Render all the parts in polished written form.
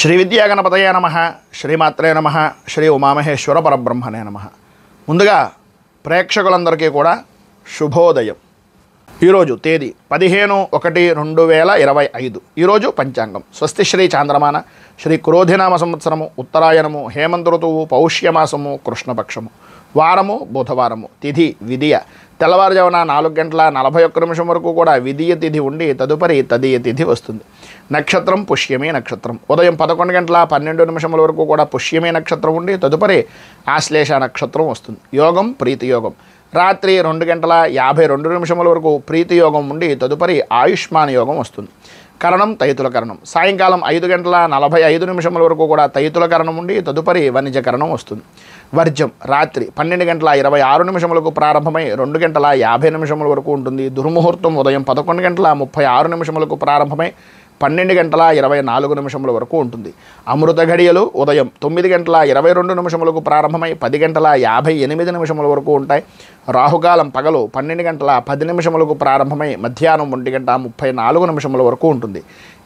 శ్రీ విద్యాగణపతయే నమః, శ్రీమాత్రే నమః, శ్రీ ఉమామహేశ్వర పరబ్రహ్మణే నమః. ముందుగా ప్రేక్షకులందరికీ కూడా శుభోదయం. ఈరోజు తేదీ 15/1/2025. ఈరోజు పంచాంగం స్వస్తి శ్రీ చాంద్రమాన శ్రీ క్రోధినామ సంవత్సరము, ఉత్తరాయణము, హేమంత ఋతువు, పౌష్యమాసము, కృష్ణపక్షము, వారము బుధవారము, తిథి విదియ. తెల్లవారుజామున 4:41 వరకు కూడా విదియ తిథి ఉండి తదుపరి తదియ తిథి వస్తుంది. నక్షత్రం పుష్యమి నక్షత్రం. ఉదయం 11:12 వరకు కూడా పుష్యమి నక్షత్రం ఉండి తదుపరి ఆశ్లేష నక్షత్రం వస్తుంది. యోగం ప్రీతి యోగం. రాత్రి 2:52 వరకు ప్రీతి యోగం ఉండి తదుపరి ఆయుష్మాన్ యోగం వస్తుంది. కరణం తైతుల కరణం. సాయంకాలం 5:45 వరకు కూడా తైతుల కరణం ఉండి తదుపరి వణిజ కరణం వస్తుంది. వర్జం రాత్రి 12:26 ప్రారంభమై 2:50 వరకు ఉంటుంది. దుర్ముహూర్తం ఉదయం 11:36 ప్రారంభమై 12:24 వరకు ఉంటుంది. అమృత ఘడియలు ఉదయం 9:22 ప్రారంభమై 10:58 వరకు ఉంటాయి. రాహుకాలం పగలు 12:10 ప్రారంభమై మధ్యాహ్నం 1:34 వరకు ఉంటుంది.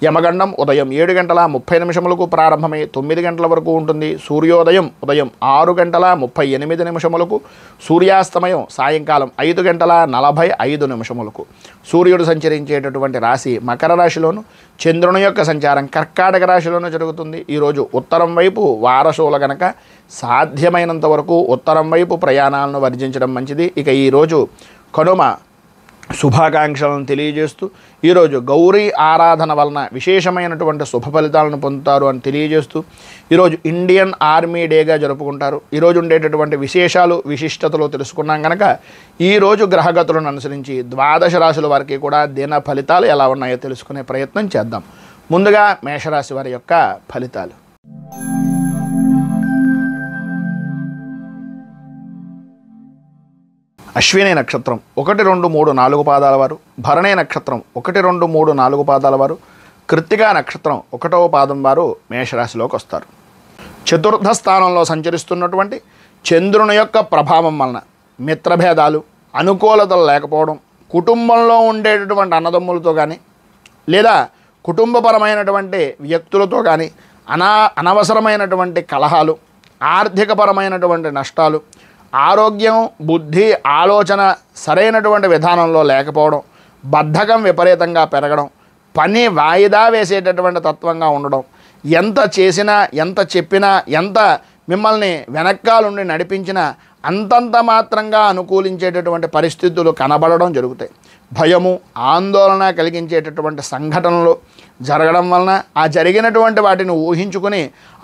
యమగండం ఉదయం 7:30 ప్రారంభమై 9 గంటల వరకు ఉంటుంది. సూర్యోదయం ఉదయం 6:38 సూర్యాస్తమయం సాయంకాలం 5:45. సూర్యుడు సంచరించేటటువంటి రాశి మకర రాశిలోను, చంద్రుని యొక్క సంచారం కర్కాటక రాశిలోనూ జరుగుతుంది. ఈరోజు ఉత్తరం వైపు వారసుల గనక సాధ్యమైనంత వరకు ఉత్తరం వైపు ప్రయాణాలను వర్జించడం మంచిది. ఇక ఈరోజు కనుమ శుభాకాంక్షలను తెలియజేస్తూ ఈరోజు గౌరీ ఆరాధన వలన విశేషమైనటువంటి శుభ ఫలితాలను పొందుతారు అని తెలియజేస్తూ ఈరోజు ఇండియన్ ఆర్మీ డేగా జరుపుకుంటారు. ఈరోజు ఉండేటటువంటి విశేషాలు విశిష్టతలు తెలుసుకున్నాం కనుక ఈరోజు గ్రహగతులను అనుసరించి 12 రాశుల వారికి కూడా దిన ఫలితాలు ఎలా ఉన్నాయో తెలుసుకునే ప్రయత్నం చేద్దాం. ముందుగా మేషరాశి వారి యొక్క ఫలితాలు. అశ్విని నక్షత్రం 1, 2, 3, 4 పాదాల వారు, భరణి నక్షత్రం 1, 2, 3, 4 పాదాల వారు, కృత్తికా నక్షత్రం 1వ పాదం వారు మేషరాశిలోకి వస్తారు. చతుర్థ స్థానంలో సంచరిస్తున్నటువంటి చంద్రుని యొక్క ప్రభావం వలన మిత్రభేదాలు, అనుకూలతలు లేకపోవడం, కుటుంబంలో ఉండేటటువంటి అన్నదమ్ములతో కానీ లేదా కుటుంబపరమైనటువంటి వ్యక్తులతో కానీ అనవసరమైనటువంటి కలహాలు, ఆర్థికపరమైనటువంటి నష్టాలు, ఆరోగ్యం, బుద్ధి, ఆలోచన సరైనటువంటి విధానంలో లేకపోవడం, బద్ధకం విపరీతంగా పెరగడం, పని వాయిదా వేసేటటువంటి తత్వంగా ఉండడం, ఎంత చేసినా ఎంత చెప్పినా ఎంత మిమ్మల్ని వెనక్కాలుండి నడిపించినా అంతంత మాత్రంగా అనుకూలించేటటువంటి పరిస్థితులు కనబడడం జరుగుతాయి. భయము, ఆందోళన కలిగించేటటువంటి సంఘటనలు జరగడం వలన ఆ జరిగినటువంటి వాటిని ఊహించుకుని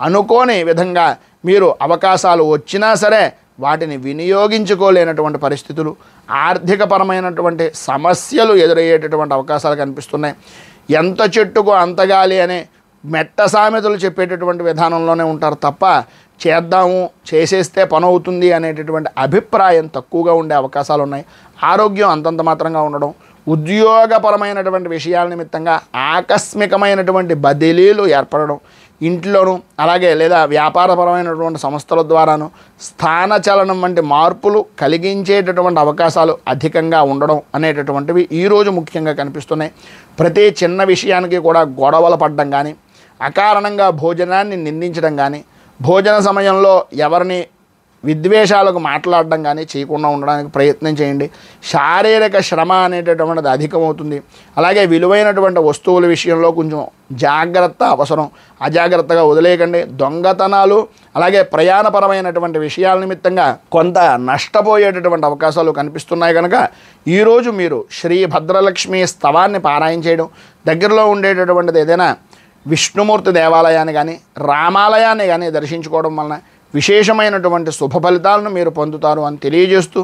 అనుకోని విధంగా మీరు అవకాశాలు వచ్చినా సరే వాటిని వినియోగించుకోలేనటువంటి పరిస్థితులు, ఆర్థికపరమైనటువంటి సమస్యలు ఎదురయ్యేటటువంటి అవకాశాలు కనిపిస్తున్నాయి. ఎంత చెట్టుకు అంత గాలి అనే మెట్ట సామెతలు చెప్పేటటువంటి విధానంలోనే ఉంటారు తప్ప చేద్దాము చేసేస్తే పని అవుతుంది అనేటటువంటి అభిప్రాయం తక్కువగా ఉండే అవకాశాలు ఉన్నాయి. ఆరోగ్యం అంతంత మాత్రంగా ఉండడం, ఉద్యోగపరమైనటువంటి విషయాల నిమిత్తంగా ఆకస్మికమైనటువంటి బదిలీలు ఏర్పడడం, ఇంట్లోనూ అలాగే లేదా వ్యాపారపరమైనటువంటి సంస్థల ద్వారాను స్థానచలనం వంటి మార్పులు కలిగించేటటువంటి అవకాశాలు అధికంగా ఉండడం అనేటటువంటివి ఈరోజు ముఖ్యంగా కనిపిస్తున్నాయి. ప్రతి చిన్న విషయానికి కూడా గొడవలు పడడం కానీ, అకారణంగా భోజనాన్ని నిందించడం కానీ, భోజన సమయంలో ఎవరిని విద్వేషాలకు మాట్లాడడం కానీ చేయకుండా ఉండడానికి ప్రయత్నం చేయండి. శారీరక శ్రమ అనేటటువంటిది అధికమవుతుంది. అలాగే విలువైనటువంటి వస్తువుల విషయంలో కొంచెం జాగ్రత్త అవసరం. అజాగ్రత్తగా వదిలేయకండి. దొంగతనాలు అలాగే ప్రయాణపరమైనటువంటి విషయాల నిమిత్తంగా కొంత నష్టపోయేటటువంటి అవకాశాలు కనిపిస్తున్నాయి కనుక ఈరోజు మీరు శ్రీ భద్రలక్ష్మి స్తవాన్ని పారాయణ చేయడం, దగ్గరలో ఉండేటటువంటిది ఏదైనా విష్ణుమూర్తి దేవాలయాన్ని కానీ రామాలయాన్ని కానీ దర్శించుకోవడం వలన విశేషమైనటువంటి శుభ ఫలితాలను మీరు పొందుతారు అని తెలియజేస్తూ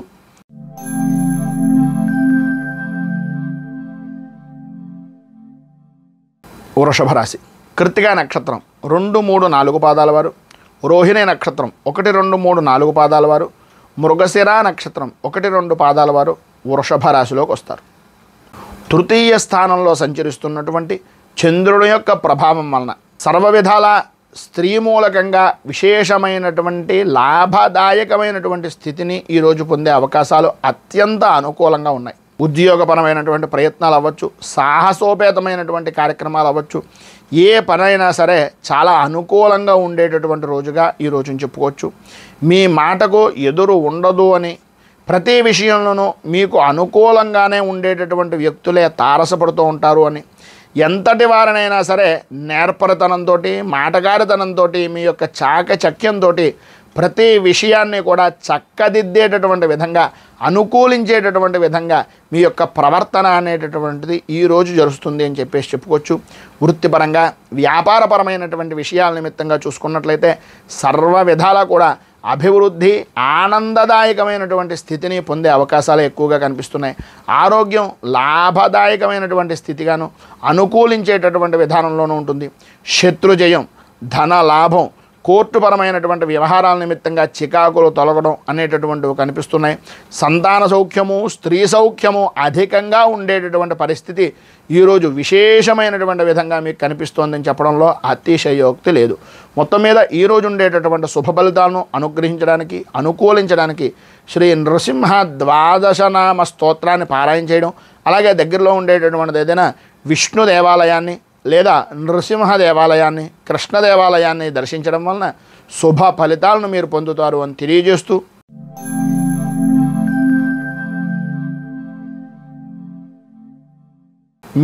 వృషభ రాశి కృత్తికా నక్షత్రం 2, 3, 4 పాదాల వారు, రోహిణి నక్షత్రం 1, 2, 3, 4 పాదాల వారు, మృగశిర నక్షత్రం 1, 2 పాదాల వారు వృషభ రాశిలోకి వస్తారు. తృతీయ స్థానంలో సంచరిస్తున్నటువంటి చంద్రుడి యొక్క ప్రభావం వలన సర్వ విధాల స్త్రీ మూలకంగా విశేషమైనటువంటి లాభదాయకమైనటువంటి స్థితిని ఈరోజు పొందే అవకాశాలు అత్యంత అనుకూలంగా ఉన్నాయి. ఉద్యోగపరమైనటువంటి ప్రయత్నాలు అవ్వచ్చు, సాహసోపేతమైనటువంటి కార్యక్రమాలు అవ్వచ్చు, ఏ పనైనా సరే చాలా అనుకూలంగా ఉండేటటువంటి రోజుగా ఈ రోజుని చెప్పుకోవచ్చు. మీ మాటకు ఎదురు ఉండదు అని, ప్రతి విషయంలోనూ మీకు అనుకూలంగానే ఉండేటటువంటి వ్యక్తులే తారసపడుతూ ఉంటారు అని, ఎంతటి వారినైనా సరే నేర్పరితనంతో, మాటగారితనంతో, మీ యొక్క చాకచక్యంతో ప్రతి విషయాన్ని కూడా చక్కదిద్దేటటువంటి విధంగా, అనుకూలించేటటువంటి విధంగా మీ యొక్క ప్రవర్తన అనేటటువంటిది ఈరోజు జరుగుతుంది అని చెప్పేసి చెప్పుకోవచ్చు. వృత్తిపరంగా, వ్యాపారపరమైనటువంటి విషయాల నిమిత్తంగా చూసుకున్నట్లయితే సర్వ విధాలా కూడా అభివృద్ధి, ఆనందదాయకమైనటువంటి స్థితిని పొందే అవకాశాలు ఎక్కువగా కనిపిస్తున్నాయి. ఆరోగ్యం లాభదాయకమైనటువంటి స్థితిగాను, అనుకూలించేటటువంటి విధానంలోనూ ఉంటుంది. శత్రుజయం, ధన లాభం, కోర్టుపరమైనటువంటి వ్యవహారాల నిమిత్తంగా చికాకులు తొలగడం అనేటటువంటివి కనిపిస్తున్నాయి. సంతాన సౌఖ్యము, స్త్రీ సౌఖ్యము అధికంగా ఉండేటటువంటి పరిస్థితి ఈరోజు విశేషమైనటువంటి విధంగా మీకు కనిపిస్తోందని చెప్పడంలో అతిశయోక్తి లేదు. మొత్తం మీద ఈరోజు ఉండేటటువంటి శుభ ఫలితాలను అనుగ్రహించడానికి, అనుకూలించడానికి శ్రీ నృసింహ ద్వాదశనామ స్తోత్రాన్ని పారాయణ చేయడం, అలాగే దగ్గరలో ఉండేటటువంటిది ఏదైనా విష్ణు దేవాలయాన్ని లేదా నృసింహ దేవాలయాన్ని, కృష్ణ దేవాలయాన్ని దర్శించడం వలన శుభ ఫలితాలను మీరు పొందుతారు అని తెలియజేస్తూ,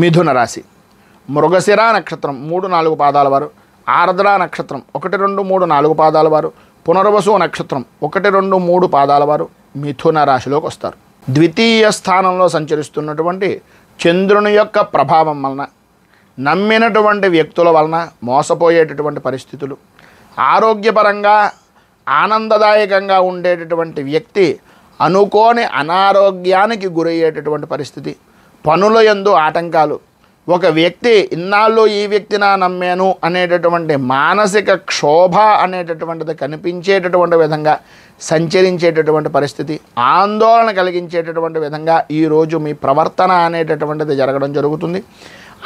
మిథున రాశి మృగశిర నక్షత్రం 3-4 పాదాల వారు, ఆర్ద్ర నక్షత్రం 1, 2, 3, 4 పాదాల వారు, పునర్వసు నక్షత్రం 1, 2, 3 పాదాల వారు మిథున రాశిలోకి వస్తారు. ద్వితీయ స్థానంలో సంచరిస్తున్నటువంటి చంద్రుని యొక్క ప్రభావం వలన నమ్మినటువంటి వ్యక్తుల వలన మోసపోయేటటువంటి పరిస్థితులు, ఆరోగ్యపరంగా ఆనందదాయకంగా ఉండేటటువంటి వ్యక్తి అనుకోని అనారోగ్యానికి గురయ్యేటటువంటి పరిస్థితి, పనుల యందు ఆటంకాలు, ఒక వ్యక్తి ఇన్నాళ్ళు ఈ వ్యక్తిని నమ్మాను అనేటటువంటి మానసిక క్షోభ అనేటటువంటిది కనిపించేటటువంటి విధంగా సంచరించేటటువంటి పరిస్థితి, ఆందోళన కలిగించేటటువంటి విధంగా ఈరోజు మీ ప్రవర్తన అనేటటువంటిది జరగడం జరుగుతుంది.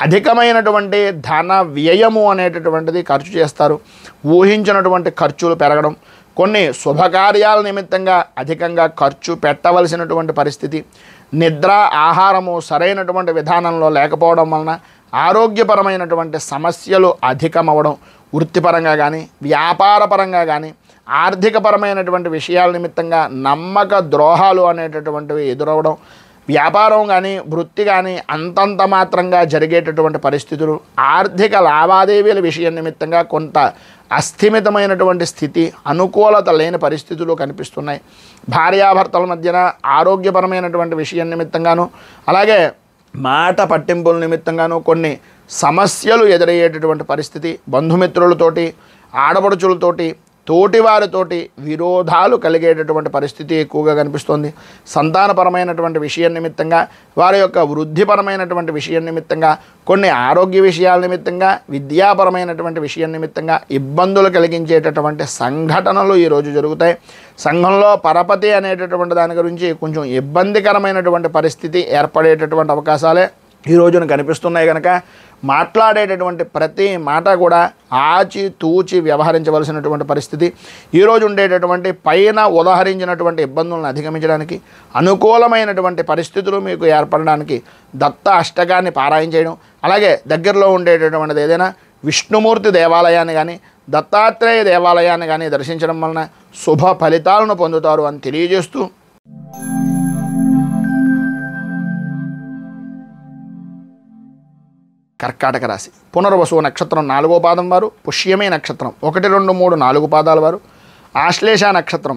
అధికమైనటువంటి ధన వ్యయము అనేటటువంటిది ఖర్చు చేస్తారు. ఊహించినటువంటి ఖర్చులు పెరగడం, కొన్ని శుభకార్యాల నిమిత్తంగా అధికంగా ఖర్చు పెట్టవలసినటువంటి పరిస్థితి, నిద్ర ఆహారము సరైనటువంటి విధానంలో లేకపోవడం వలన ఆరోగ్యపరమైనటువంటి సమస్యలు అధికమవడం, వృత్తిపరంగా కానీ, వ్యాపారపరంగా కానీ, ఆర్థికపరమైనటువంటి విషయాల నిమిత్తంగా నమ్మక ద్రోహాలు అనేటటువంటివి ఎదురవడం, వ్యాపారం కానీ, వృత్తి కానీ అంతంత మాత్రంగా జరిగేటటువంటి పరిస్థితులు, ఆర్థిక లావాదేవీల విషయం నిమిత్తంగా కొంత అస్థిమితమైనటువంటి స్థితి, అనుకూలత లేని పరిస్థితులు కనిపిస్తున్నాయి. భార్యాభర్తల మధ్యన ఆరోగ్యపరమైనటువంటి విషయం నిమిత్తంగాను, అలాగే మాట పట్టింపుల నిమిత్తంగాను కొన్ని సమస్యలు ఎదురయ్యేటటువంటి పరిస్థితి, బంధుమిత్రులతోటి, ఆడపడుచులతోటి, తోటివారితోటి విరోధాలు కలిగేటటువంటి పరిస్థితి ఎక్కువగా కనిపిస్తోంది. సంతానపరమైనటువంటి విషయం నిమిత్తంగా, వారి యొక్క వృద్ధిపరమైనటువంటి విషయం నిమిత్తంగా, కొన్ని ఆరోగ్య విషయాల నిమిత్తంగా, విద్యాపరమైనటువంటి విషయం నిమిత్తంగా ఇబ్బందులు కలిగించేటటువంటి సంఘటనలు ఈరోజు జరుగుతాయి. సంఘంలో పరపతి అనేటటువంటి దాని గురించి కొంచెం ఇబ్బందికరమైనటువంటి పరిస్థితి ఏర్పడేటటువంటి అవకాశాలే ఈ రోజున కనిపిస్తున్నాయి. కనుక మాట్లాడేటటువంటి ప్రతి మాట కూడా ఆచి తూచి వ్యవహరించవలసినటువంటి పరిస్థితి. ఈరోజు ఉండేటటువంటి పైన ఉదహరించినటువంటి ఇబ్బందులను అధిగమించడానికి, అనుకూలమైనటువంటి పరిస్థితులు మీకు ఏర్పడడానికి దత్త అష్టకాన్ని పారాయణ చేయడం, అలాగే దగ్గరలో ఉండేటటువంటిది ఏదైనా విష్ణుమూర్తి దేవాలయాన్ని కానీ, దత్తాత్రేయ దేవాలయాన్ని కానీ దర్శించడం వలన శుభ ఫలితాలను పొందుతారు అని తెలియజేస్తూ, కర్కాటక రాశి పునర్వసు నక్షత్రం 4వ పాదం వారు, పుష్యమే నక్షత్రం 1, 2, 3, 4 పాదాల వారు, ఆశ్లేష నక్షత్రం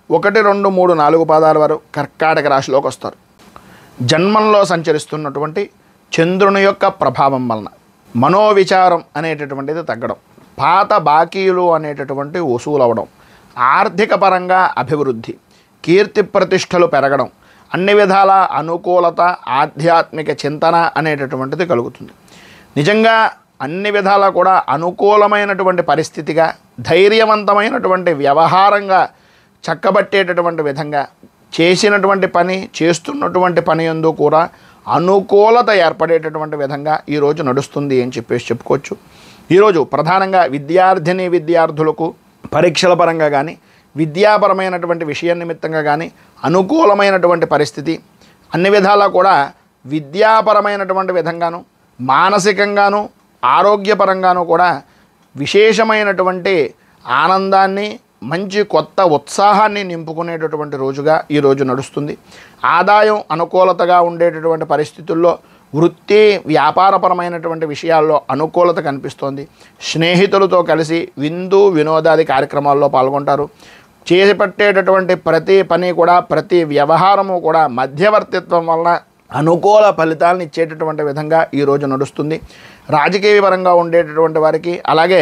1, 2, 3, 4 పాదాల వారు కర్కాటక రాశిలోకి వస్తారు. జన్మంలో సంచరిస్తున్నటువంటి చంద్రుని యొక్క ప్రభావం వలన మనోవిచారం అనేటటువంటిది తగ్గడం, పాత బాకీలు అనేటటువంటి వసూలు అవ్వడం, ఆర్థిక పరంగా అభివృద్ధి, కీర్తి ప్రతిష్టలు పెరగడం, అన్ని విధాల అనుకూలత, ఆధ్యాత్మిక చింతన అనేటటువంటిది కలుగుతుంది. నిజంగా అన్ని విధాలా కూడా అనుకూలమైనటువంటి పరిస్థితిగా, ధైర్యవంతమైనటువంటి వ్యవహారంగా చక్కబట్టేటటువంటి విధంగా, చేసినటువంటి పని, చేస్తున్నటువంటి పని యందు కూడా అనుకూలత ఏర్పడేటటువంటి విధంగా ఈరోజు నడుస్తుంది అని చెప్పుకోవచ్చు. ఈరోజు ప్రధానంగా విద్యార్థులకు పరీక్షల పరంగా కానీ, విద్యాపరమైనటువంటి విషయం నిమిత్తంగా కానీ అనుకూలమైనటువంటి పరిస్థితి, అన్ని విధాలా కూడా విద్యాపరమైనటువంటి విధంగాను, మానసికంగాను ఆరోగ్యపరంగాను కూడా విశేషమైనటువంటి ఆనందాన్ని, మంచి కొత్త ఉత్సాహాన్ని నింపుకునేటటువంటి రోజుగా ఈరోజు నడుస్తుంది. ఆదాయం అనుకూలతగా ఉండేటటువంటి పరిస్థితుల్లో వృత్తి వ్యాపారపరమైనటువంటి విషయాల్లో అనుకూలత కనిపిస్తోంది. స్నేహితులతో కలిసి విందు వినోదాది కార్యక్రమాల్లో పాల్గొంటారు. చేపట్టేటటువంటి ప్రతి పని కూడా, ప్రతి వ్యవహారము కూడా మధ్యవర్తిత్వం వలన అనుకూల ఫలితాలను ఇచ్చేటటువంటి విధంగా ఈరోజు నడుస్తుంది. రాజకీయ పరంగా ఉండేటటువంటి వారికి, అలాగే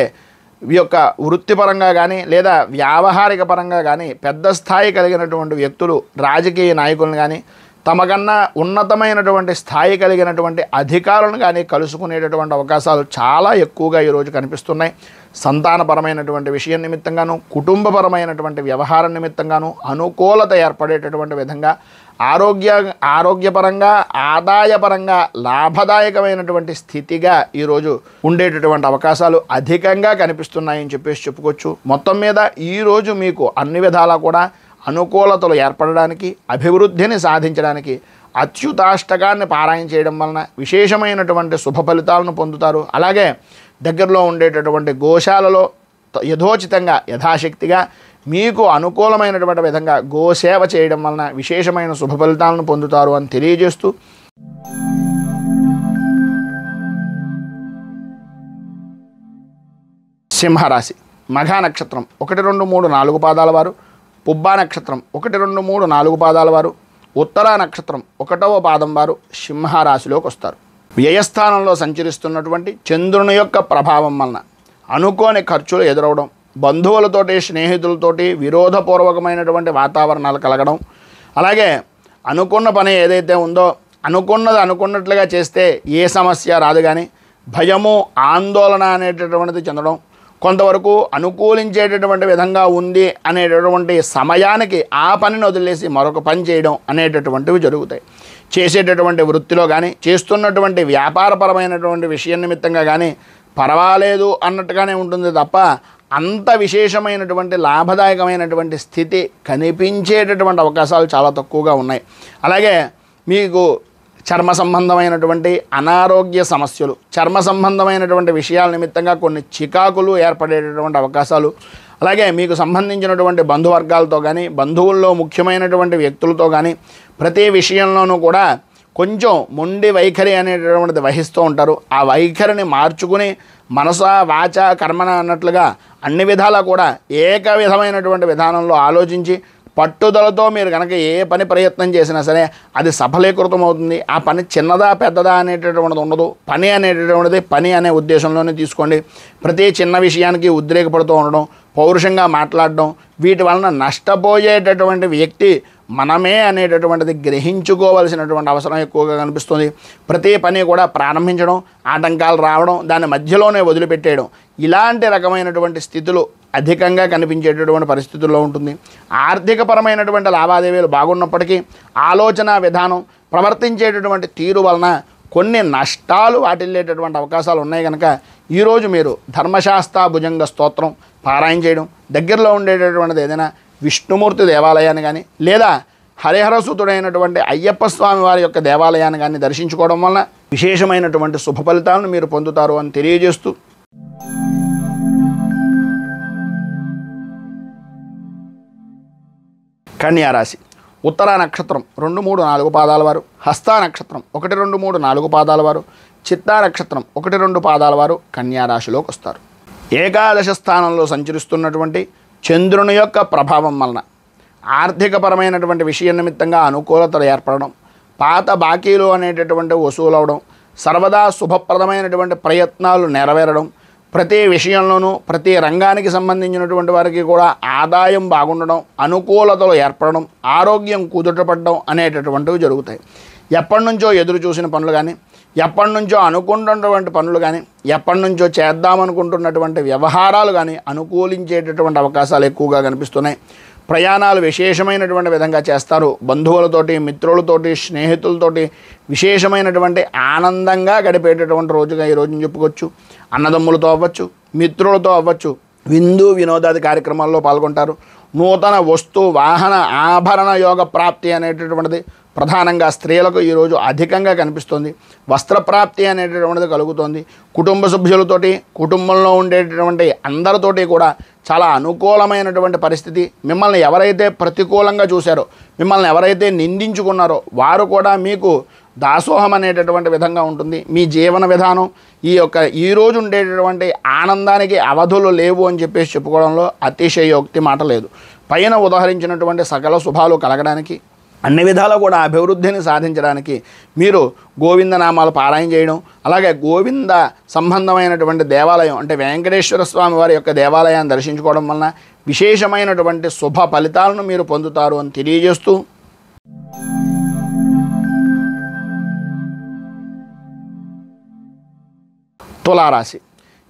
ఈ యొక్క వృత్తిపరంగా కానీ లేదా వ్యావహారిక పరంగా కానీ పెద్ద స్థాయి కలిగినటువంటి వ్యక్తులు, రాజకీయ నాయకులను కానీ, తమకన్నా ఉన్నతమైనటువంటి స్థాయి కలిగినటువంటి అధికారులను కానీ కలుసుకునేటటువంటి అవకాశాలు చాలా ఎక్కువగా ఈరోజు కనిపిస్తున్నాయి. సంతానపరమైనటువంటి విషయం నిమిత్తంగాను, కుటుంబపరమైనటువంటి వ్యవహారం నిమిత్తంగాను అనుకూలత ఏర్పడేటటువంటి విధంగా ఆరోగ్యపరంగా, ఆదాయపరంగా లాభదాయకమైనటువంటి స్థితిగా ఈరోజు ఉండేటటువంటి అవకాశాలు అధికంగా కనిపిస్తున్నాయని చెప్పుకోవచ్చు. మొత్తం మీద ఈరోజు మీకు అన్ని విధాలా కూడా అనుకూలతలు ఏర్పడడానికి, అభివృద్ధిని సాధించడానికి అచ్యుతాష్టకాన్ని పారాయణ చేయడం వలన విశేషమైనటువంటి శుభ ఫలితాలను పొందుతారు. అలాగే దగ్గరలో ఉండేటటువంటి గోశాలలో యథోచితంగా, యథాశక్తిగా మీకు అనుకూలమైనటువంటి విధంగా గోసేవ చేయడం వలన విశేషమైన శుభ ఫలితాలను పొందుతారు అని తెలియజేస్తూ, సింహరాశి మఘా నక్షత్రం 1, 2, 3, 4 పాదాల వారు, పుబ్బా నక్షత్రం 1, 2, 3, 4 పాదాల వారు, ఉత్తరా నక్షత్రం 1వ పాదం వారు సింహరాశిలోకి వస్తారు. వ్యయస్థానంలో సంచరిస్తున్నటువంటి చంద్రుని యొక్క ప్రభావం వలన అనుకోని ఖర్చులు ఎదురవడం, బంధువులతోటి, స్నేహితులతోటి విరోధపూర్వకమైనటువంటి వాతావరణాలు కలగడం, అలాగే అనుకున్న పని ఏదైతే ఉందో అనుకున్నది అనుకున్నట్లుగా చేస్తే ఏ సమస్య రాదు కానీ భయము, ఆందోళన అనేటటువంటిది చెందడం, కొంతవరకు అనుకూలించేటటువంటి విధంగా ఉంది అనేటటువంటి సమయానికి ఆ పనిని వదిలేసి మరొక పని చేయడం అనేటటువంటివి జరుగుతాయి. చేసేటటువంటి వృత్తిలో కానీ, చేస్తున్నటువంటి వ్యాపారపరమైనటువంటి విషయం నిమిత్తంగా కానీ పర్వాలేదు అన్నట్టుగానే ఉంటుంది తప్ప అంత విశేషమైనటువంటి లాభదాయకమైనటువంటి స్థితి కనిపించేటటువంటి అవకాశాలు చాలా తక్కువగా ఉన్నాయి. అలాగే మీకు చర్మ సంబంధమైనటువంటి అనారోగ్య సమస్యలు, చర్మ సంబంధమైనటువంటి విషయాల నిమిత్తంగా కొన్ని చికాకులు ఏర్పడేటటువంటి అవకాశాలు, అలాగే మీకు సంబంధించినటువంటి బంధువర్గాలతో కానీ, బంధువుల్లో ముఖ్యమైనటువంటి వ్యక్తులతో కానీ ప్రతి విషయంలోనూ కూడా కొంచెం మొండి వైఖరి అనేటటువంటిది వహిస్తూ ఉంటారు. ఆ వైఖరిని మార్చుకుని మనస వాచ కర్మణ అన్నట్లుగా అన్ని విధాలా కూడా ఏక విధమైనటువంటి విధానంలో ఆలోచించి పట్టుదలతో మీరు కనుక ఏ పని ప్రయత్నం చేసినా సరే అది సఫలీకృతం అవుతుంది. ఆ పని చిన్నదా పెద్దదా అనేటటువంటిది ఉండదు. పని అనేటటువంటిది పని అనే ఉద్దేశంలోనే తీసుకోండి. ప్రతి చిన్న విషయానికి ఉద్రేకపడుతూ ఉండడం, పౌరుషంగా మాట్లాడడం, వీటి వలన నష్టపోయేటటువంటి వ్యక్తి మనమే అనేటటువంటిది గ్రహించుకోవాల్సినటువంటి అవసరం ఎక్కువగా కనిపిస్తుంది. ప్రతి పని కూడా ప్రారంభించడం, ఆటంకాలు రావడం, దాని మధ్యలోనే వదిలిపెట్టేయడం, ఇలాంటి రకమైనటువంటి స్థితులు అధికంగా కనిపించేటటువంటి పరిస్థితుల్లో ఉంటుంది. ఆర్థికపరమైనటువంటి లావాదేవీలు బాగున్నప్పటికీ ఆలోచన విధానం, ప్రవర్తించేటటువంటి తీరు వలన కొన్ని నష్టాలు వాటిల్లేటటువంటి అవకాశాలు ఉన్నాయి. కనుక ఈరోజు మీరు ధర్మశాస్త్ర భుజంగ స్తోత్రం పారాయణ చేయడం, దగ్గరలో ఉండేటటువంటిది ఏదైనా విష్ణుమూర్తి దేవాలయాన్ని కానీ లేదా హరిహరసుతుడైనటువంటి అయ్యప్ప స్వామి వారి యొక్క దేవాలయాన్ని కానీ దర్శించుకోవడం వలన విశేషమైనటువంటి శుభ ఫలితాలను మీరు పొందుతారు అని తెలియజేస్తూ, కన్యారాశి ఉత్తరా నక్షత్రం 2, 3, 4 పాదాల వారు, హస్తా నక్షత్రం 1, 2, 3, 4 పాదాల వారు, చిత్తా నక్షత్రం 1, 2 పాదాల వారు కన్యారాశిలోకి వస్తారు. ఏకాదశ స్థానంలో సంచరిస్తున్నటువంటి చంద్రుని యొక్క ప్రభావం వలన ఆర్థికపరమైనటువంటి విషయం నిమిత్తంగా అనుకూలతలు ఏర్పడడం, పాత బాకీలు అనేటటువంటి వసూలవడం, సర్వదా శుభప్రదమైనటువంటి ప్రయత్నాలు నెరవేరడం, ప్రతి విషయంలోనూ ప్రతి రంగానికి సంబంధించినటువంటి వారికి కూడా ఆదాయం బాగుండడం, అనుకూలతలు ఏర్పడడం, ఆరోగ్యం కుదుటపడడం అనేటటువంటివి జరుగుతాయి. ఎప్పటి నుంచో ఎదురు చూసిన పనులు కానీ, ఎప్పటి నుంచో అనుకుంటున్నటువంటి పనులు కానీ, ఎప్పటి నుంచో చేద్దామనుకుంటున్నటువంటి వ్యవహారాలు కానీ అనుకూలించేటటువంటి అవకాశాలు ఎక్కువగా కనిపిస్తున్నాయి. ప్రయాణాలు విశేషమైనటువంటి విధంగా చేస్తారు. బంధువులతోటి, మిత్రులతోటి, స్నేహితులతోటి విశేషమైనటువంటి ఆనందంగా గడిపేటటువంటి రోజుగా ఈ రోజుని చెప్పుకోవచ్చు. అన్నదమ్ములతో అవ్వచ్చు, మిత్రులతో అవ్వచ్చు, విందు వినోదాది కార్యక్రమాల్లో పాల్గొంటారు. నూతన వస్తు వాహన ఆభరణ యోగ ప్రాప్తి అనేటటువంటిది ప్రధానంగా స్త్రీలకు ఈరోజు అధికంగా కనిపిస్తుంది. వస్త్రప్రాప్తి అనేటటువంటిది కలుగుతుంది. కుటుంబ సభ్యులతోటి, కుటుంబంలో ఉండేటటువంటి అందరితోటి కూడా చాలా అనుకూలమైనటువంటి పరిస్థితి. మిమ్మల్ని ఎవరైతే ప్రతికూలంగా చూశారో, మిమ్మల్ని ఎవరైతే నిందించుకున్నారో వారు కూడా మీకు దాసోహం అనేటటువంటి విధంగా ఉంటుంది. మీ జీవన విధానం ఈరోజు ఉండేటటువంటి ఆనందానికి అవధులు లేవు అని చెప్పేసి చెప్పుకోవడంలో అతిశయోక్తి మాట లేదు. పైన ఉదాహరించినటువంటి సకల శుభాలు కలగడానికి, అన్ని విధాలు కూడా అభివృద్ధిని సాధించడానికి మీరు గోవిందనామాలు పారాయణ చేయడం, అలాగే గోవింద సంబంధమైనటువంటి దేవాలయం అంటే వెంకటేశ్వర స్వామి వారి యొక్క దేవాలయాన్ని దర్శించుకోవడం వలన విశేషమైనటువంటి శుభ ఫలితాలను మీరు పొందుతారు అని తెలియజేస్తూ, తులారాశి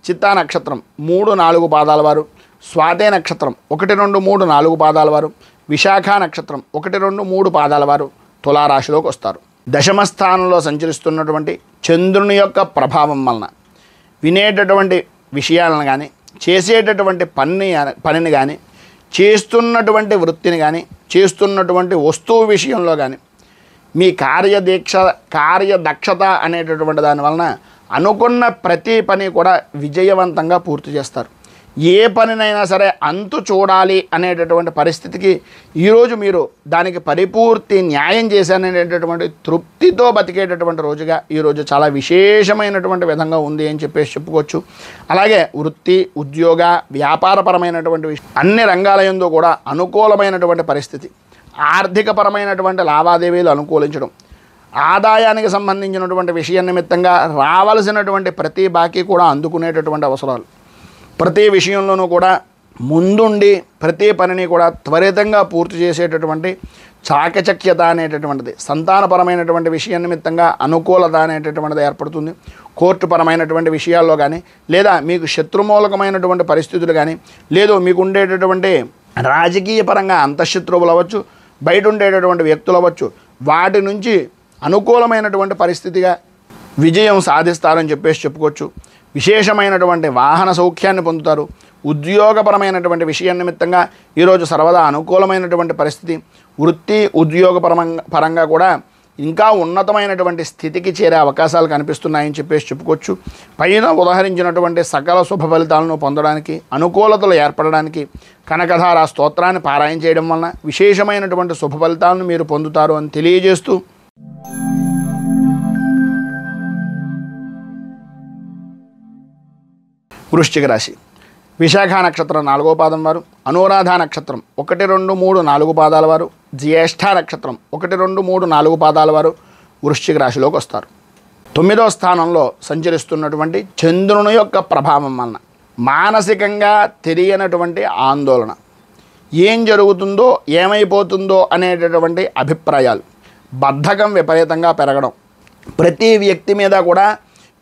చిత్తా నక్షత్రం 3, 4 పాదాల వారు, స్వాతే నక్షత్రం 1, 2, 3, 4 పాదాల వారు, విశాఖ నక్షత్రం 1, 2, 3 పాదాల వారు తులారాశిలోకి వస్తారు. దశమ స్థానంలో సంచరిస్తున్నటువంటి చంద్రుని యొక్క ప్రభావం వలన వినేటటువంటి విషయాలను కానీ, చేసేటటువంటి పనిని కానీ, చేస్తున్నటువంటి వృత్తిని కానీ, చేస్తున్నటువంటి వస్తువు విషయంలో కానీ మీ కార్యదక్షత అనేటటువంటి దాని వలన అనుకున్న ప్రతి పని కూడా విజయవంతంగా పూర్తి చేస్తారు. ఏ పనినైనా సరే అంతు చూడాలి అనేటటువంటి పరిస్థితికి ఈరోజు మీరు దానికి పరిపూర్తి న్యాయం చేశాననేటటువంటి తృప్తితో బతికేటటువంటి రోజుగా ఈరోజు చాలా విశేషమైనటువంటి విధంగా ఉంది అని చెప్పేసి చెప్పుకోవచ్చు. అలాగే వృత్తి, ఉద్యోగ, వ్యాపారపరమైనటువంటి అన్ని రంగాల యందు కూడా అనుకూలమైనటువంటి పరిస్థితి, ఆర్థికపరమైనటువంటి లావాదేవీలు అనుకూలించడం, ఆదాయానికి సంబంధించినటువంటి విషయ నిమిత్తంగా రావాల్సినటువంటి ప్రతి బాకీ కూడా అందుకునేటటువంటి అవసరాలు, ప్రతి విషయంలోనూ కూడా ముందుండి ప్రతి పనిని కూడా త్వరితంగా పూర్తి చేసేటటువంటి చాకచక్యత అనేటటువంటిది, సంతానపరమైనటువంటి విషయ నిమిత్తంగా అనుకూలత అనేటటువంటిది ఏర్పడుతుంది. కోర్టు పరమైనటువంటి విషయాల్లో కానీ, లేదా మీకు శత్రుమూలకమైనటువంటి పరిస్థితులు కానీ, లేదు మీకు ఉండేటటువంటి రాజకీయ పరంగా అంతఃశత్రువులు అవ్వచ్చు, బయట ఉండేటటువంటి వ్యక్తులు అవ్వచ్చు, వాటి నుంచి అనుకూలమైనటువంటి పరిస్థితిగా విజయం సాధిస్తారని చెప్పేసి చెప్పుకోవచ్చు. విశేషమైనటువంటి వాహన సౌఖ్యాన్ని పొందుతారు. ఉద్యోగపరమైనటువంటి విషయం నిమిత్తంగా ఈరోజు సర్వదా అనుకూలమైనటువంటి పరిస్థితి. వృత్తి, ఉద్యోగ పరంగా కూడా ఇంకా ఉన్నతమైనటువంటి స్థితికి చేరే అవకాశాలు కనిపిస్తున్నాయని చెప్పేసి చెప్పుకోవచ్చు. పైన ఉదాహరించినటువంటి సకల శుభ ఫలితాలను పొందడానికి, అనుకూలతలు ఏర్పడడానికి కనకధార స్తోత్రాన్ని పారాయణ చేయడం వలన విశేషమైనటువంటి శుభ ఫలితాలను మీరు పొందుతారు అని తెలియజేస్తూ, వృశ్చిక రాశి విశాఖ నక్షత్రం 4వ పాదం వారు, అనురాధ నక్షత్రం 1, 2, 3, 4 పాదాల వారు, జ్యేష్ఠ నక్షత్రం 1, 2, 3, 4 పాదాల వారు వృశ్చిక రాశిలోకి వస్తారు. 9వ స్థానంలో సంచరిస్తున్నటువంటి చంద్రుని యొక్క ప్రభావం వలన మానసికంగా తెలియనటువంటి ఆందోళన, ఏం జరుగుతుందో ఏమైపోతుందో అనేటటువంటి అభిప్రాయాలు, బద్ధకం విపరీతంగా పెరగడం, ప్రతి వ్యక్తి మీద కూడా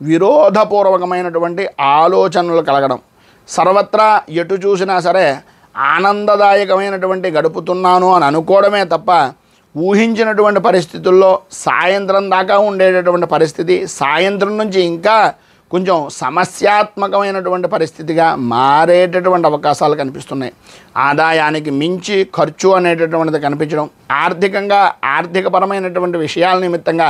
విరోధపూర్వకమైనటువంటి ఆలోచనలు కలగడం, సర్వత్రా ఎటు చూసినా సరే ఆనందదాయకమైనటువంటి గడుపుతున్నాను అని అనుకోవడమే తప్ప ఊహించినటువంటి పరిస్థితుల్లో సాయంత్రం దాకా ఉండేటటువంటి పరిస్థితి సాయంత్రం నుంచి ఇంకా కొంచెం సమస్యాత్మకమైనటువంటి పరిస్థితిగా మారేటటువంటి అవకాశాలు కనిపిస్తున్నాయి. ఆదాయానికి మించి ఖర్చు అనేటటువంటిది కనిపించడం, ఆర్థికపరమైనటువంటి విషయాల నిమిత్తంగా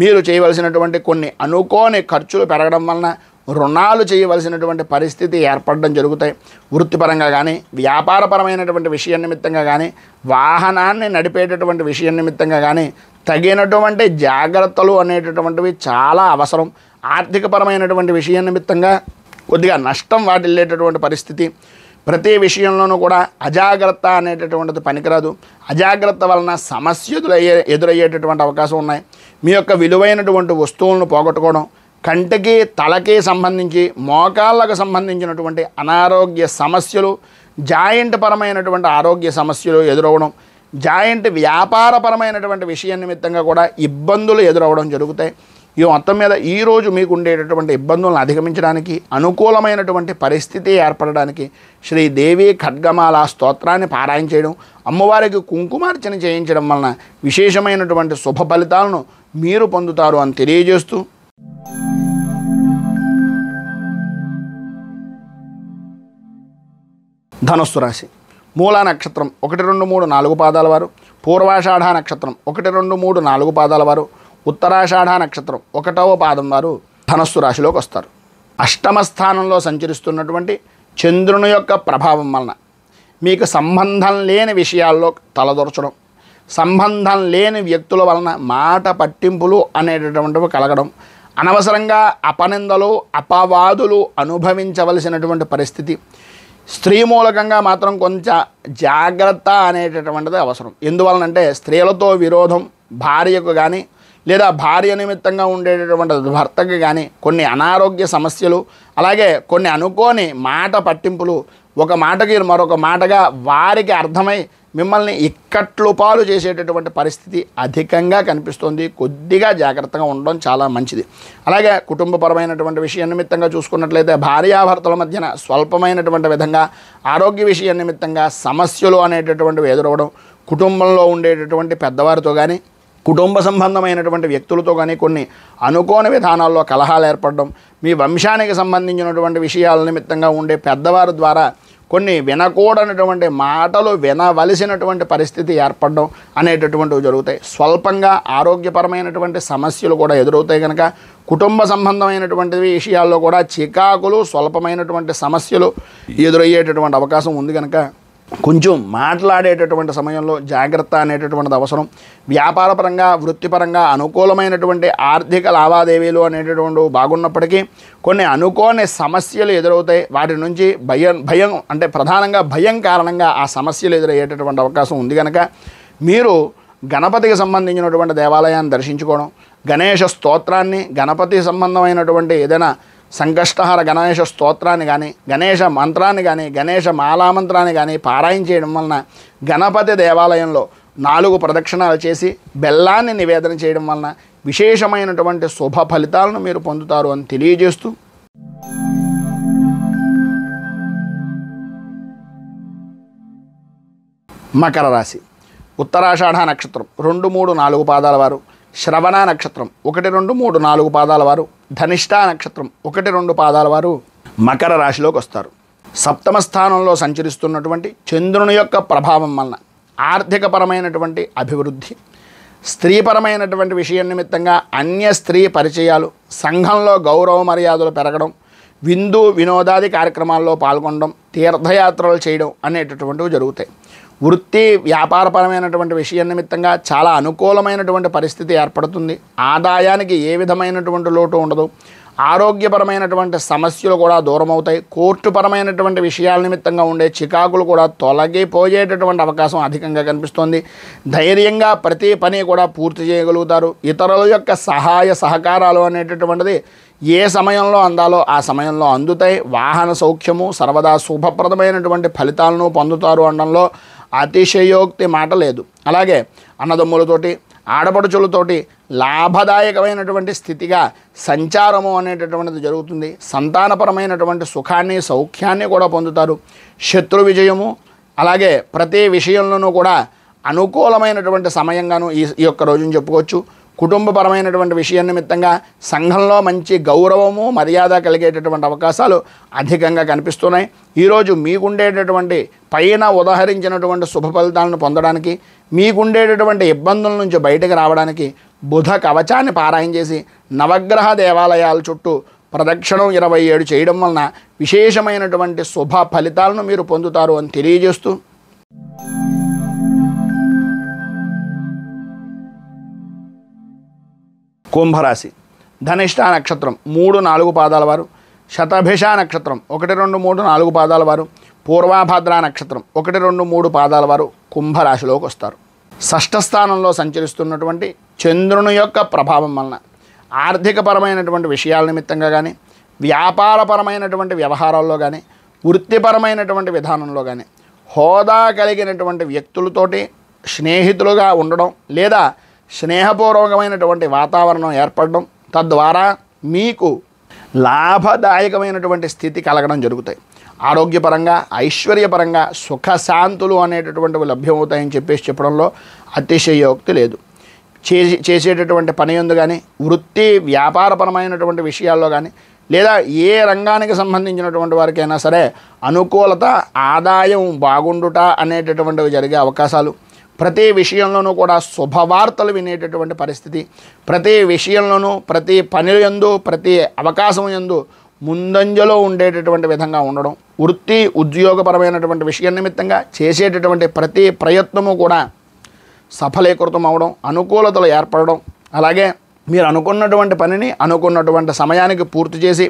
మీరు చేయవలసినటువంటి కొన్ని అనుకోని ఖర్చులు పెరగడం వలన రుణాలు చేయవలసినటువంటి పరిస్థితి ఏర్పడడం జరుగుతాయి. వృత్తిపరంగా కానీ, వ్యాపారపరమైనటువంటి విషయం నిమిత్తంగా కానీ, వాహనాన్ని నడిపేటటువంటి విషయం నిమిత్తంగా కానీ తగినటువంటి జాగ్రత్తలు అనేటటువంటివి చాలా అవసరం. ఆర్థికపరమైనటువంటి విషయం నిమిత్తంగా కొద్దిగా నష్టం వాటిల్లేటటువంటి పరిస్థితి. ప్రతి విషయంలోనూ కూడా అజాగ్రత్త అనేటటువంటిది పనికిరాదు. అజాగ్రత్త వలన సమస్యలు ఎదురయ్యేటటువంటి అవకాశం ఉన్నాయి. మీ యొక్క విలువైనటువంటి వస్తువులను పోగొట్టుకోవడం, కంటికి తలకి సంబంధించి మోకాళ్ళకు సంబంధించినటువంటి అనారోగ్య సమస్యలు, జాయింట్ పరమైనటువంటి ఆరోగ్య సమస్యలు ఎదురవడం, జాయింట్ వ్యాపారపరమైనటువంటి విషయం నిమిత్తంగా కూడా ఇబ్బందులు ఎదురవడం జరుగుతాయి. ఈ మొత్తం మీద ఈరోజు మీకు ఉండేటటువంటి ఇబ్బందులను అధిగమించడానికి, అనుకూలమైనటువంటి పరిస్థితి ఏర్పడడానికి శ్రీదేవి ఖడ్గమాల స్తోత్రాన్ని పారాయణ చేయడం, అమ్మవారికి కుంకుమార్చన చేయించడం వలన విశేషమైనటువంటి శుభ ఫలితాలను మీరు పొందుతారు అని తెలియజేస్తూ, ధనుస్సు రాశి మూలా నక్షత్రం 1, 2, 3, 4 పాదాల వారు, పూర్వాషాఢ నక్షత్రం 1, 2, 3, 4 పాదాల వారు, ఉత్తరాషాఢ నక్షత్రం 1వ పాదం వారు ధనస్సు రాశిలోకి వస్తారు. అష్టమ స్థానంలో సంచరిస్తున్నటువంటి చంద్రుని యొక్క ప్రభావం వలన మీకు సంబంధం లేని విషయాల్లో తలదొరచడం, సంబంధం లేని వ్యక్తుల వలన మాట పట్టింపులు అనేటటువంటివి కలగడం, అనవసరంగా అపనిందలు అపవాదులు అనుభవించవలసినటువంటి పరిస్థితి, స్త్రీ మూలకంగా మాత్రం కొంచెం జాగ్రత్త అనేటటువంటిది అవసరం. ఎందువలనంటే స్త్రీలతో విరోధం భార్యకు కానీ లేదా భార్య నిమిత్తంగా ఉండేటటువంటి భర్తకి కానీ కొన్ని అనారోగ్య సమస్యలు, అలాగే కొన్ని అనుకోని మాట పట్టింపులు, ఒక మాటకి మరొక మాటగా వారికి అర్థమై మిమ్మల్ని ఇక్కట్లు పాలు చేసేటటువంటి పరిస్థితి అధికంగా కనిపిస్తుంది. కొద్దిగా జాగ్రత్తగా ఉండడం చాలా మంచిది. అలాగే కుటుంబపరమైనటువంటి విషయం నిమిత్తంగా చూసుకున్నట్లయితే భార్యాభర్తల మధ్యన స్వల్పమైనటువంటి విధంగా ఆరోగ్య విషయం నిమిత్తంగా సమస్యలు అనేటటువంటివి ఎదురవడం, కుటుంబంలో ఉండేటటువంటి పెద్దవారితో కానీ కుటుంబ సంబంధమైనటువంటి వ్యక్తులతో కానీ కొన్ని అనుకోని విధానాల్లో కలహాలు ఏర్పడడం, మీ వంశానికి సంబంధించినటువంటి విషయాల నిమిత్తంగా ఉండే పెద్దవారి ద్వారా కొన్ని వినకూడనటువంటి మాటలు వినవలసినటువంటి పరిస్థితి ఏర్పడడం అనేటటువంటివి జరుగుతాయి. స్వల్పంగా ఆరోగ్యపరమైనటువంటి సమస్యలు కూడా ఎదురవుతాయి. కనుక కుటుంబ సంబంధమైనటువంటి విషయాల్లో కూడా చికాకులు, స్వల్పమైనటువంటి సమస్యలు ఎదురయ్యేటటువంటి అవకాశం ఉంది. కనుక కొంచెం మాట్లాడేటటువంటి సమయంలో జాగ్రత్త అనేటటువంటిది అవసరం. వ్యాపారపరంగా వృత్తిపరంగా అనుకూలమైనటువంటి ఆర్థిక లావాదేవీలు అనేటటువంటి బాగున్నప్పటికీ కొన్ని అనుకోని సమస్యలు ఎదురవుతాయి. వాటి నుంచి భయం అంటే ప్రధానంగా భయం కారణంగా ఆ సమస్యలు ఎదురయ్యేటటువంటి అవకాశం ఉంది. కనుక మీరు గణపతికి సంబంధించినటువంటి దేవాలయాన్ని దర్శించుకోవడం, గణేష స్తోత్రాన్ని, గణపతి సంబంధమైనటువంటి ఏదైనా సంకష్టహర గణేష స్తోత్రాన్ని కానీ, గణేష మంత్రాన్ని కానీ, గణేష మాలామంత్రాన్ని కానీ పారాయణ చేయడం వలన గణపతి దేవాలయంలో 4 ప్రదక్షిణాలు చేసి బెల్లాన్ని నివేదన చేయడం వలన విశేషమైనటువంటి శుభ ఫలితాలను మీరు పొందుతారు అని తెలియజేస్తూ, మకర రాశి ఉత్తరాషాఢ నక్షత్రం 2, 3, 4 పాదాల వారు, శ్రవణ నక్షత్రం 1, 2, 3, 4 పాదాల వారు, ధనిష్ట నక్షత్రం 1, 2 పాదాల వారు మకర రాశిలోకి వస్తారు. సప్తమ స్థానంలో సంచరిస్తున్నటువంటి చంద్రుని యొక్క ప్రభావం వలన ఆర్థికపరమైనటువంటి అభివృద్ధి, స్త్రీపరమైనటువంటి విషయం నిమిత్తంగా అన్య స్త్రీ పరిచయాలు, సంఘంలో గౌరవ మర్యాదలు పెరగడం, విందు వినోదాది కార్యక్రమాల్లో పాల్గొనడం, తీర్థయాత్రలు చేయడం అనేటటువంటివి జరుగుతాయి. వృత్తి వ్యాపారపరమైనటువంటి విషయం నిమిత్తంగా చాలా అనుకూలమైనటువంటి పరిస్థితి ఏర్పడుతుంది. ఆదాయానికి ఏ విధమైనటువంటి లోటు ఉండదు. ఆరోగ్యపరమైనటువంటి సమస్యలు కూడా దూరం అవుతాయి. కోర్టుపరమైనటువంటి విషయాల నిమిత్తంగా ఉండే చికాకులు కూడా తొలగిపోయేటటువంటి అవకాశం అధికంగా కనిపిస్తోంది. ధైర్యంగా ప్రతి పని కూడా పూర్తి చేయగలుగుతారు. ఇతరుల యొక్క సహాయ సహకారాలు అనేటటువంటిది ఏ సమయంలో అందాలో ఆ సమయంలో అందుతాయి. వాహన సౌఖ్యము సర్వదా శుభప్రదమైనటువంటి ఫలితాలను పొందుతారు అనడంలో అతిశయోక్తి మాట లేదు. అలాగే అన్నదమ్ములతోటి ఆడపడుచులతోటి లాభదాయకమైనటువంటి స్థితిగా సంచారము అనేటటువంటిది జరుగుతుంది. సంతానపరమైనటువంటి సుఖాన్ని సౌఖ్యాన్ని కూడా పొందుతారు. శత్రు విజయము, అలాగే ప్రతి విషయంలోనూ కూడా అనుకూలమైనటువంటి సమయంగాను ఈ యొక్క రోజును చెప్పుకోవచ్చు. కుటుంబపరమైనటువంటి విషయం నిమిత్తంగా సంఘంలో మంచి గౌరవము మర్యాద కలిగేటటువంటి అవకాశాలు అధికంగా కనిపిస్తున్నాయి. ఈరోజు మీకుండేటటువంటి పైన ఉదహరించినటువంటి శుభ ఫలితాలను పొందడానికి, మీకుండేటటువంటి ఇబ్బందుల నుంచి బయటకు రావడానికి బుధ కవచాన్ని పారాయణ చేసి నవగ్రహ దేవాలయాల చుట్టూ ప్రదక్షిణం 27 చేయడం వలన విశేషమైనటువంటి శుభ ఫలితాలను మీరు పొందుతారు అని తెలియజేస్తూ, కుంభరాశి ధనిష్ట నక్షత్రం 3, 4 పాదాల వారు, శతభిష నక్షత్రం 1, 2, 3, 4 పాదాల వారు, పూర్వాభద్ర నక్షత్రం 1, 2, 3 పాదాల వారు కుంభరాశిలోకి వస్తారు. షష్ఠ స్థానంలో సంచరిస్తున్నటువంటి చంద్రుని యొక్క ప్రభావం వలన ఆర్థికపరమైనటువంటి విషయాల నిమిత్తంగా కానీ, వ్యాపారపరమైనటువంటి వ్యవహారాల్లో కానీ, వృత్తిపరమైనటువంటి విధానంలో కానీ హోదా కలిగినటువంటి వ్యక్తులతోటి స్నేహితులుగా ఉండడం లేదా స్నేహపూర్వకమైనటువంటి వాతావరణం ఏర్పడడం, తద్వారా మీకు లాభదాయకమైనటువంటి స్థితి కలగడం జరుగుతాయి. ఆరోగ్యపరంగా ఐశ్వర్యపరంగా సుఖశాంతులు అనేటటువంటివి లభ్యమవుతాయని చెప్పడంలో అతిశయోక్తి లేదు. చేసేటటువంటి పని యందు కానీ, వృత్తి వ్యాపారపరమైనటువంటి విషయాల్లో కానీ, లేదా ఏ రంగానికి సంబంధించినటువంటి వారికైనా సరే అనుకూలత, ఆదాయం బాగుండుట అనేటటువంటివి జరిగే అవకాశాలు, ప్రతి విషయంలోనూ కూడా శుభవార్తలు వినేటటువంటి పరిస్థితి, ప్రతి విషయంలోనూ ప్రతి పని యందు ప్రతి అవకాశం యందు ముందంజలో ఉండేటటువంటి విధంగా ఉండడం, వృత్తి ఉద్యోగపరమైనటువంటి విషయం నిమిత్తంగా చేసేటటువంటి ప్రతి ప్రయత్నము కూడా సఫలీకృతం అవడం, అనుకూలతలు ఏర్పడడం, అలాగే మీరు అనుకున్నటువంటి పనిని అనుకున్నటువంటి సమయానికి పూర్తి చేసి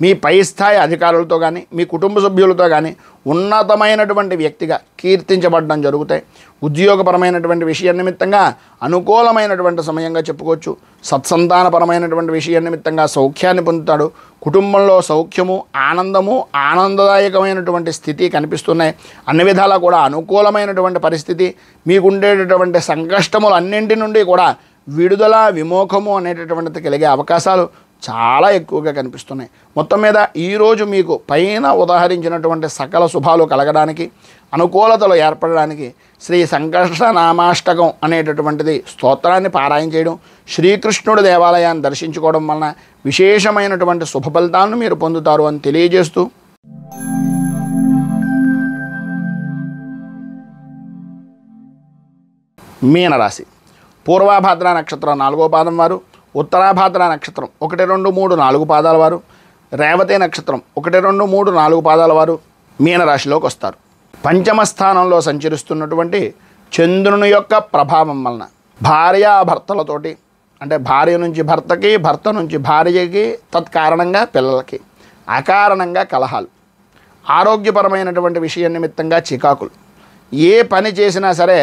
మీ పై స్థాయి అధికారులతో కానీ మీ కుటుంబ సభ్యులతో కానీ ఉన్నతమైనటువంటి వ్యక్తిగా కీర్తించబడడం జరుగుతాయి. ఉద్యోగపరమైనటువంటి విషయం నిమిత్తంగా అనుకూలమైనటువంటి సమయంగా చెప్పుకోవచ్చు. సత్సంతానపరమైనటువంటి విషయం నిమిత్తంగా సౌఖ్యాన్ని పొందుతాడు. కుటుంబంలో సౌఖ్యము, ఆనందము, ఆనందదాయకమైనటువంటి స్థితి కనిపిస్తున్నాయి. అన్ని విధాలా కూడా అనుకూలమైనటువంటి పరిస్థితి, మీకుండేటటువంటి సంకష్టములు అన్నింటి నుండి కూడా విడుదల విమోఖము అనేటటువంటిది కలిగే అవకాశాలు చాలా ఎక్కువగా కనిపిస్తున్నాయి. మొత్తం మీద ఈరోజు మీకు పైన ఉదాహరించినటువంటి సకల శుభాలు కలగడానికి, అనుకూలతలు ఏర్పడడానికి శ్రీ సంకష్టనామాష్టకం అనేటటువంటిది స్తోత్రాన్ని పారాయణ చేయడం, శ్రీకృష్ణుడి దేవాలయాన్ని దర్శించుకోవడం వలన విశేషమైనటువంటి శుభ ఫలితాలను మీరు పొందుతారు అని తెలియజేస్తూ, మీనరాశి పూర్వాభాద్ర నక్షత్రం 4వ పాదం వారు, ఉత్తరాభాద్ర నక్షత్రం 1, 2, 3, 4 పాదాల వారు, రేవతి నక్షత్రం 1, 2, 3, 4 పాదాల వారు మీనరాశిలోకి వస్తారు. పంచమ స్థానంలో సంచరిస్తున్నటువంటి చంద్రుని యొక్క ప్రభావం వలన భార్యాభర్తలతోటి, అంటే భార్య నుంచి భర్తకి, భర్త నుంచి భార్యకి, తత్కారణంగా పిల్లలకి అకారణంగా కలహాలు, ఆరోగ్యపరమైనటువంటి విషయం నిమిత్తంగా చికాకులు, ఏ పని చేసినా సరే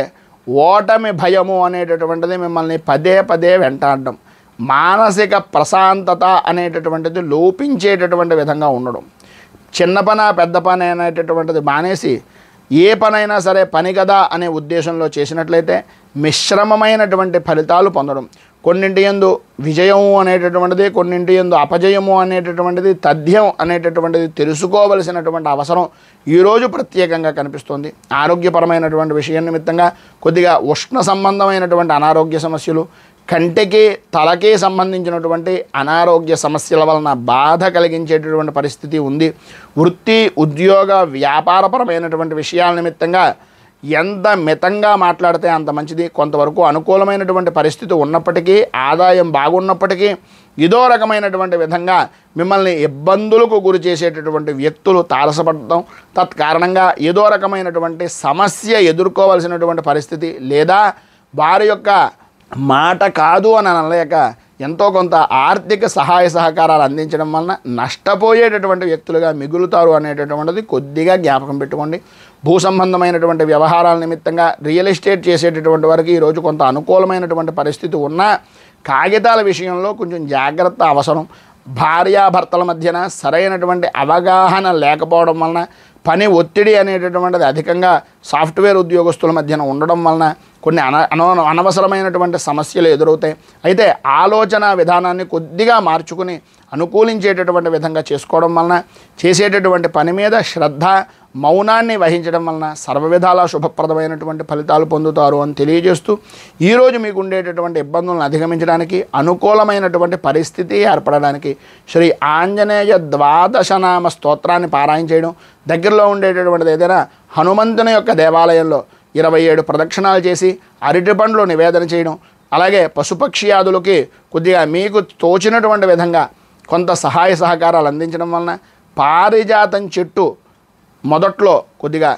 ఓటమి భయము అనేటటువంటిది మిమ్మల్ని పదే పదే వెంటాడడం, మానసిక ప్రశాంతత అనేటటువంటిది లోపించేటటువంటి విధంగా ఉండడం, చిన్న పని పెద్ద పని అనేటటువంటిది మానేసి ఏ పనైనా సరే పని కదా అనే ఉద్దేశంలో చేసినట్లయితే మిశ్రమమైనటువంటి ఫలితాలు పొందడం, కొన్నింటి యందు విజయము అనేటటువంటిది, కొన్నింటి యందు అపజయము అనేటటువంటిది, తథ్యం అనేటటువంటిది తెలుసుకోవలసినటువంటి అవసరం ఈరోజు ప్రత్యేకంగా కనిపిస్తుంది. ఆరోగ్యపరమైనటువంటి విషయం నిమిత్తంగా కొద్దిగా ఉష్ణ సంబంధమైనటువంటి అనారోగ్య సమస్యలు, కంటికి తలకి సంబంధించినటువంటి అనారోగ్య సమస్యల వలన బాధ కలిగించేటటువంటి పరిస్థితి ఉంది. వృత్తి ఉద్యోగ వ్యాపారపరమైనటువంటి విషయాల నిమిత్తంగా ఎంత మితంగా మాట్లాడితే అంత మంచిది. కొంతవరకు అనుకూలమైనటువంటి పరిస్థితి ఉన్నప్పటికీ, ఆదాయం బాగున్నప్పటికీ ఇదో రకమైనటువంటి విధంగా మిమ్మల్ని ఇబ్బందులకు గురి చేసేటటువంటి వ్యక్తులు తారసపడటం, తత్కారణంగా ఏదో రకమైనటువంటి సమస్య ఎదుర్కోవాల్సినటువంటి పరిస్థితి, లేదా వారి యొక్క మాట కాదు అని అనలేక ఎంతో కొంత ఆర్థిక సహాయ సహకారాలు అందించడం వలన నష్టపోయేటటువంటి వ్యక్తులుగా మిగులుతారు అనేటటువంటిది కొద్దిగా జ్ఞాపకం పెట్టుకోండి. భూ సంబంధమైనటువంటి వ్యవహారాల నిమిత్తంగా రియల్ ఎస్టేట్ చేసేటటువంటి వారికి ఈరోజు కొంత అనుకూలమైనటువంటి పరిస్థితి ఉన్నా కాగితాల విషయంలో కొంచెం జాగ్రత్త అవసరం. భార్యాభర్తల మధ్యన సరైనటువంటి అవగాహన లేకపోవడం వలన, పని ఒత్తిడి అనేటటువంటిది అధికంగా సాఫ్ట్వేర్ ఉద్యోగస్తుల మధ్యన ఉండడం వలన కొన్ని అనవసరమైనటువంటి సమస్యలు ఎదురవుతాయి. అయితే ఆలోచన విధానాన్ని కొద్దిగా మార్చుకుని అనుకూలించేటటువంటి విధంగా చేసుకోవడం వలన, చేసేటటువంటి పని మీద శ్రద్ధ మౌనాన్ని వహించడం వలన సర్వవిధాలా శుభప్రదమైనటువంటి ఫలితాలు పొందుతారు అని తెలియజేస్తూ, ఈరోజు మీకు ఉండేటటువంటి ఇబ్బందులను అధిగమించడానికి, అనుకూలమైనటువంటి పరిస్థితి ఏర్పడడానికి శ్రీ ఆంజనేయ ద్వాదశనామ స్తోత్రాన్ని పారాయణ చేయడం, దగ్గరలో ఉండేటటువంటిది ఏదైనా హనుమంతుని యొక్క దేవాలయంలో 27 ప్రదక్షిణాలు చేసి అరటి పండ్లు నివేదన చేయడం, అలాగే పశుపక్ష్యాదులకి కొద్దిగా మీకు తోచినటువంటి విధంగా కొంత సహాయ సహకారాలు అందించడం వలన, పారిజాతం చెట్టు మొదట్లో కొద్దిగా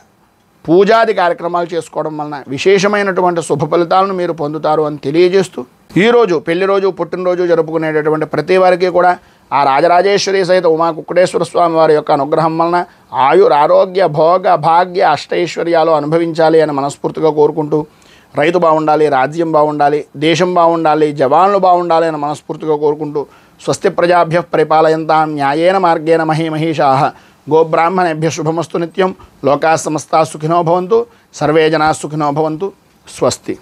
పూజాది కార్యక్రమాలు చేసుకోవడం వలన విశేషమైనటువంటి శుభ ఫలితాలను మీరు పొందుతారు అని తెలియజేస్తూ, ఈరోజు పెళ్లి రోజు పుట్టినరోజు జరుపుకునేటటువంటి ప్రతి వారికి కూడా ఆ రాజరాజేశ్వరి సహిత ఉమా కుక్కుటేశ్వర స్వామి వారి యొక్క అనుగ్రహం వలన ఆయుర్ ఆరోగ్య భోగ భాగ్య అష్టైశ్వర్యాలు అనుభవించాలి అని మనస్ఫూర్తిగా కోరుకుంటూ, రైతు బాగుండాలి, రాజ్యం బాగుండాలి, దేశం బాగుండాలి, జవాన్లు బాగుండాలి అని మనస్ఫూర్తిగా కోరుకుంటూ, స్వస్తి ప్రజాభ్య పరిపాలయంతాం న్యాయేన మార్గేణ మహీమహీషాః గోబ్రాహ్మణేభ్య శుభమస్తు నిత్యం. లోకా సమస్తా సుఖినో భవంతు, సర్వే జనా సుఖినో భవంతు. స్వస్తి.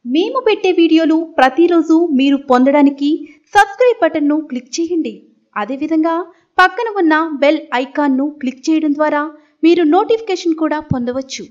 మేము పెట్టే వీడియోలు ప్రతిరోజు మీరు పొందడానికి సబ్స్క్రైబ్ బటన్ను క్లిక్ చేయండి. అదేవిధంగా పక్కన ఉన్న బెల్ ఐకాన్ను క్లిక్ చేయడం ద్వారా మీరు నోటిఫికేషన్ కూడా పొందవచ్చు.